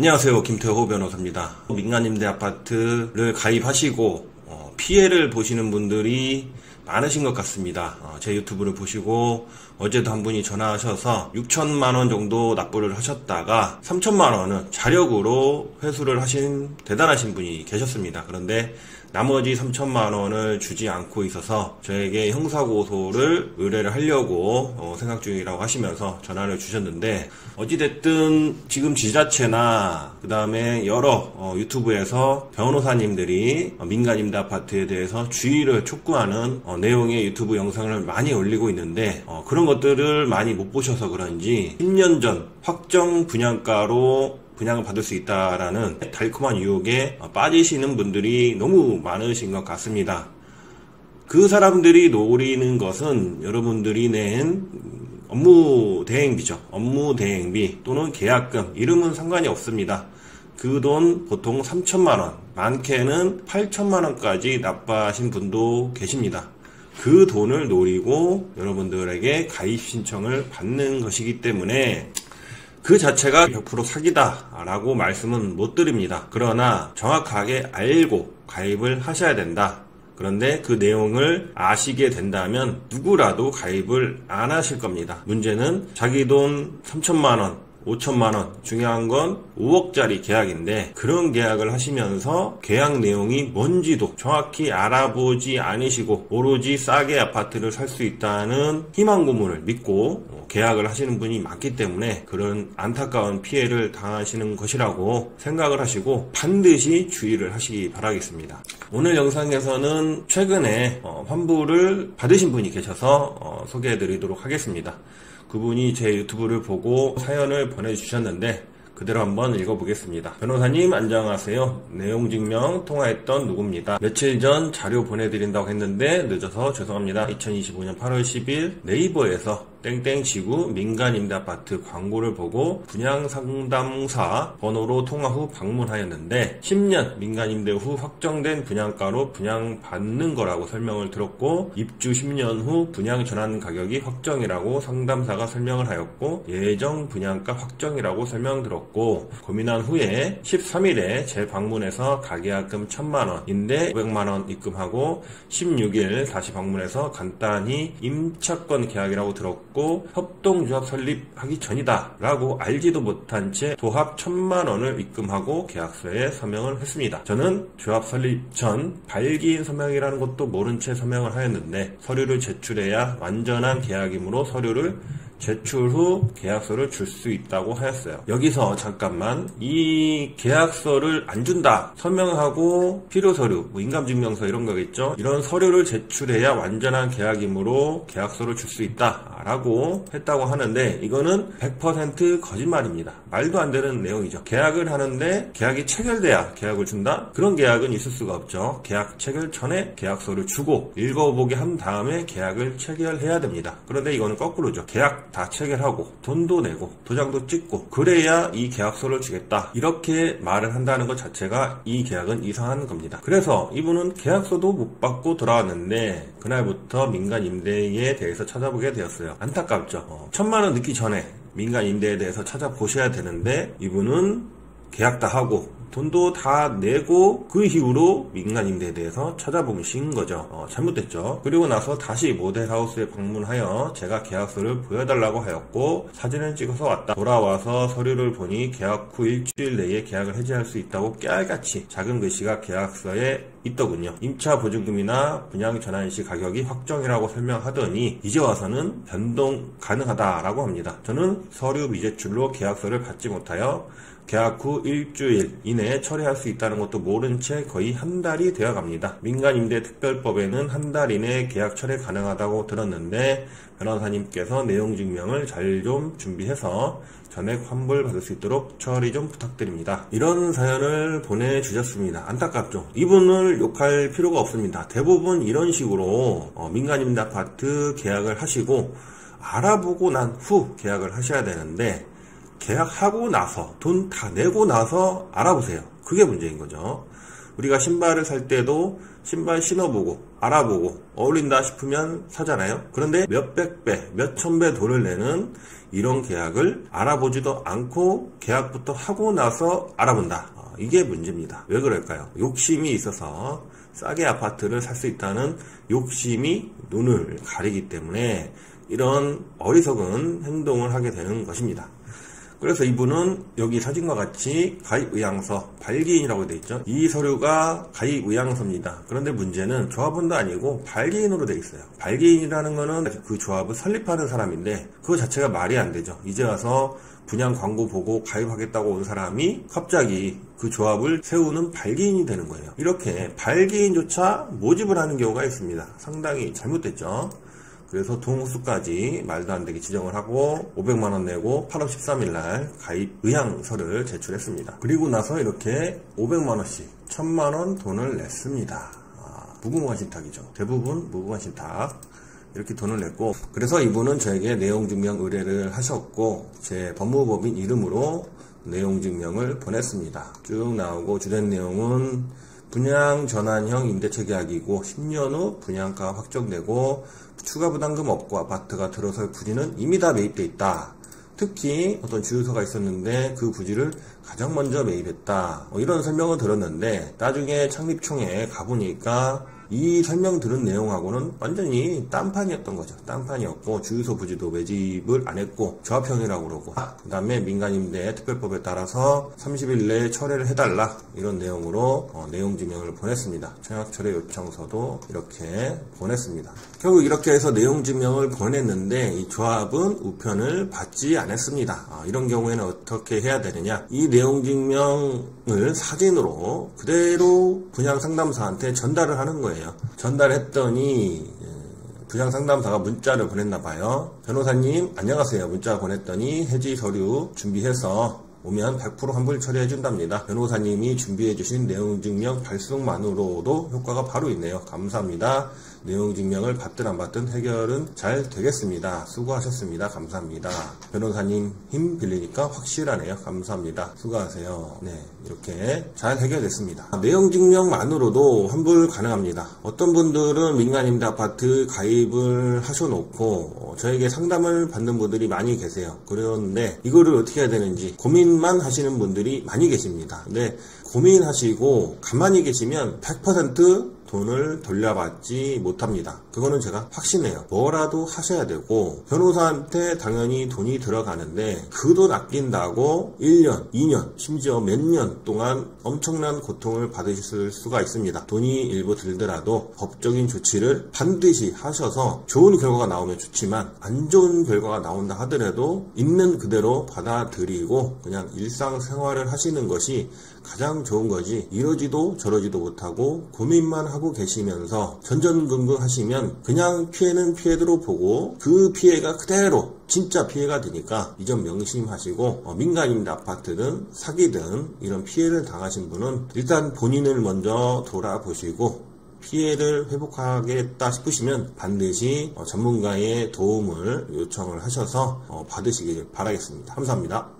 안녕하세요. 김태호 변호사입니다. 민간임대 아파트를 가입하시고 피해를 보시는 분들이 많으신 것 같습니다. 제 유튜브를 보시고 어제도 한 분이 전화하셔서 6천만원 정도 납부를 하셨다가 3천만원은 자력으로 회수를 하신 대단하신 분이 계셨습니다. 그런데 나머지 3천만원을 주지 않고 있어서 저에게 형사고소를 의뢰를 하려고 생각 중이라고 하시면서 전화를 주셨는데, 어찌됐든 지금 지자체나 그 다음에 여러 유튜브에서 변호사님들이 민간임대 아파트에 대해서 주의를 촉구하는 내용의 유튜브 영상을 많이 올리고 있는데, 그런 것들을 많이 못 보셔서 그런지 10년 전 확정 분양가로 분양을 받을 수 있다라는 달콤한 유혹에 빠지시는 분들이 너무 많으신 것 같습니다. 그 사람들이 노리는 것은 여러분들이 낸 업무 대행비죠. 업무 대행비 또는 계약금, 이름은 상관이 없습니다. 그 돈 보통 3천만원, 많게는 8천만원까지 납부하신 분도 계십니다. 그 돈을 노리고 여러분들에게 가입 신청을 받는 것이기 때문에 그 자체가 100% 사기다라고 말씀은 못 드립니다. 그러나 정확하게 알고 가입을 하셔야 된다. 그런데 그 내용을 아시게 된다면 누구라도 가입을 안 하실 겁니다. 문제는 자기 돈 3천만원, 5천만원, 중요한 건 5억짜리 계약인데, 그런 계약을 하시면서 계약 내용이 뭔지도 정확히 알아보지 않으시고 오로지 싸게 아파트를 살 수 있다는 희망 고문을 믿고 계약을 하시는 분이 많기 때문에 그런 안타까운 피해를 당하시는 것이라고 생각을 하시고 반드시 주의를 하시기 바라겠습니다. 오늘 영상에서는 최근에 환불을 받으신 분이 계셔서 소개해 드리도록 하겠습니다. 그분이 제 유튜브를 보고 사연을 보내주셨는데 그대로 한번 읽어보겠습니다. 변호사님 안녕하세요. 내용 증명 통화했던 누구입니다. 며칠 전 자료 보내드린다고 했는데 늦어서 죄송합니다. 2025년 8월 10일 네이버에서 땡땡 지구 민간임대아파트 광고를 보고 분양상담사 번호로 통화 후 방문하였는데 10년 민간임대 후 확정된 분양가로 분양받는 거라고 설명을 들었고, 입주 10년 후 분양 전환 가격이 확정이라고 상담사가 설명을 하였고, 예정 분양가 확정이라고 설명들었고, 고민한 후에 13일에 재방문해서 가계약금 1,000만원인데 500만원 입금하고 16일 다시 방문해서 간단히 임차권 계약이라고 들었고 협동조합 설립하기 전이다 라고 알지도 못한 채 도합 1,000만원을 입금하고 계약서에 서명을 했습니다. 저는 조합 설립 전 발기인 서명이라는 것도 모른 채 서명을 하였는데, 서류를 제출해야 완전한 계약이므로 서류를 제출 후 계약서를 줄 수 있다고 하였어요. 여기서 잠깐만, 이 계약서를 안 준다, 서명하고 필요서류, 인감증명서 이런 거겠죠. 이런 서류를 제출해야 완전한 계약이므로 계약서를 줄 수 있다 라고 했다고 하는데, 이거는 100% 거짓말입니다. 말도 안 되는 내용이죠. 계약을 하는데 계약이 체결돼야 계약을 준다? 그런 계약은 있을 수가 없죠. 계약 체결 전에 계약서를 주고 읽어보게 한 다음에 계약을 체결해야 됩니다. 그런데 이거는 거꾸로죠. 계약 다 체결하고 돈도 내고 도장도 찍고 그래야 이 계약서를 주겠다, 이렇게 말을 한다는 것 자체가 이 계약은 이상한 겁니다. 그래서 이분은 계약서도 못 받고 돌아왔는데 그날부터 민간임대에 대해서 찾아보게 되었어요. 안타깝죠. 1,000만원 넣기 전에 민간임대에 대해서 찾아보셔야 되는데 이분은 계약 다 하고 돈도 다 내고 그 이후로 민간임대에 대해서 찾아보신 거죠. 잘못됐죠. 그리고 나서 다시 모델하우스에 방문하여 제가 계약서를 보여달라고 하였고 사진을 찍어서 왔다. 돌아와서 서류를 보니 계약 후 일주일 내에 계약을 해지할 수 있다고 깨알같이 작은 글씨가 계약서에 있더군요. 임차 보증금이나 분양 전환 시 가격이 확정이라고 설명하더니 이제 와서는 변동 가능하다라고 합니다. 저는 서류 미제출로 계약서를 받지 못하여 계약 후 일주일 이내에 처리할 수 있다는 것도 모른 채 거의 한 달이 되어 갑니다. 민간임대특별법에는 한 달 이내에 계약 철회 가능하다고 들었는데 변호사님께서 내용 증명을 잘 좀 준비해서 전액 환불 받을 수 있도록 처리 좀 부탁드립니다. 이런 사연을 보내주셨습니다. 안타깝죠. 이분을 욕할 필요가 없습니다. 대부분 이런 식으로 민간임대 아파트 계약을 하시고 알아보고 난 후 계약을 하셔야 되는데, 계약하고 나서 돈 다 내고 나서 알아보세요. 그게 문제인 거죠. 우리가 신발을 살 때도 신발 신어보고 알아보고 어울린다 싶으면 사잖아요. 그런데 몇백 배, 몇천 배 돈을 내는 이런 계약을 알아보지도 않고 계약부터 하고 나서 알아본다. 이게 문제입니다. 왜 그럴까요? 욕심이 있어서 싸게 아파트를 살 수 있다는 욕심이 눈을 가리기 때문에 이런 어리석은 행동을 하게 되는 것입니다. 그래서 이분은 여기 사진과 같이 가입의향서 발기인이라고 되어 있죠. 이 서류가 가입의향서입니다. 그런데 문제는 조합원도 아니고 발기인으로 되어 있어요. 발기인이라는 거는 그 조합을 설립하는 사람인데 그거 자체가 말이 안 되죠. 이제 와서 분양 광고 보고 가입하겠다고 온 사람이 갑자기 그 조합을 세우는 발기인이 되는 거예요. 이렇게 발기인조차 모집을 하는 경우가 있습니다. 상당히 잘못됐죠. 그래서 동호수까지 말도 안 되게 지정을 하고 500만원 내고 8월 13일 날 가입 의향서를 제출했습니다. 그리고 나서 이렇게 500만원씩 1000만원 돈을 냈습니다. 무궁무한 신탁이죠. 대부분 무궁무한 신탁. 이렇게 돈을 냈고, 그래서 이분은 저에게 내용증명 의뢰를 하셨고 제 법무법인 이름으로 내용증명을 보냈습니다. 쭉 나오고 주된 내용은 분양 전환형 임대차 계약이고 10년 후 분양가 확정되고 추가 부담금 없고 아파트가 들어설 부지는 이미 다 매입돼 있다. 특히 어떤 주유소가 있었는데 그 부지를 가장 먼저 매입했다. 이런 설명을 들었는데 나중에 창립총회에 가보니까 이 설명 들은 내용하고는 완전히 딴판이었던 거죠. 딴판이었고 주유소 부지도 매집을 안 했고 조합형이라고 그러고 그 다음에 민간임대 특별법에 따라서 30일 내에 철회를 해달라 이런 내용으로 내용증명을 보냈습니다. 청약철회 요청서도 이렇게 보냈습니다. 결국 이렇게 해서 내용증명을 보냈는데 이 조합은 우편을 받지 않았습니다. 이런 경우에는 어떻게 해야 되느냐, 이 내용증명을 사진으로 그대로 분양상담사한테 전달을 하는 거예요. 전달했더니 분양상담사가 문자를 보냈나봐요. 변호사님 안녕하세요. 문자 보냈더니 해지 서류 준비해서 오면 100% 환불 처리해준답니다. 변호사님이 준비해주신 내용증명 발송만으로도 효과가 바로 있네요. 감사합니다. 내용증명을 받든 안 받든 해결은 잘 되겠습니다. 수고하셨습니다. 감사합니다. 변호사님 힘 빌리니까 확실하네요. 감사합니다. 수고하세요. 네, 이렇게 잘 해결됐습니다. 내용증명만으로도 환불 가능합니다. 어떤 분들은 민간임대 아파트 가입을 하셔놓고 저에게 상담을 받는 분들이 많이 계세요. 그런데 이거를 어떻게 해야 되는지 고민만 하시는 분들이 많이 계십니다. 근데 고민하시고 가만히 계시면 100% 돈을 돌려받지 못합니다. 그거는 제가 확신해요. 뭐라도 하셔야 되고 변호사한테 당연히 돈이 들어가는데 그 돈 아낀다고 1년, 2년, 심지어 몇 년 동안 엄청난 고통을 받으실 수가 있습니다. 돈이 일부 들더라도 법적인 조치를 반드시 하셔서 좋은 결과가 나오면 좋지만 안 좋은 결과가 나온다 하더라도 있는 그대로 받아들이고 그냥 일상생활을 하시는 것이 가장 좋은 거지, 이러지도 저러지도 못하고 고민만 하고 계시면서 전전긍긍 하시면 그냥 피해는 피해대로 보고 그 피해가 그대로 진짜 피해가 되니까 이 점 명심하시고 민간임대 아파트든 사기든 이런 피해를 당하신 분은 일단 본인을 먼저 돌아보시고 피해를 회복하겠다 싶으시면 반드시 전문가의 도움을 요청을 하셔서 받으시길 바라겠습니다. 감사합니다.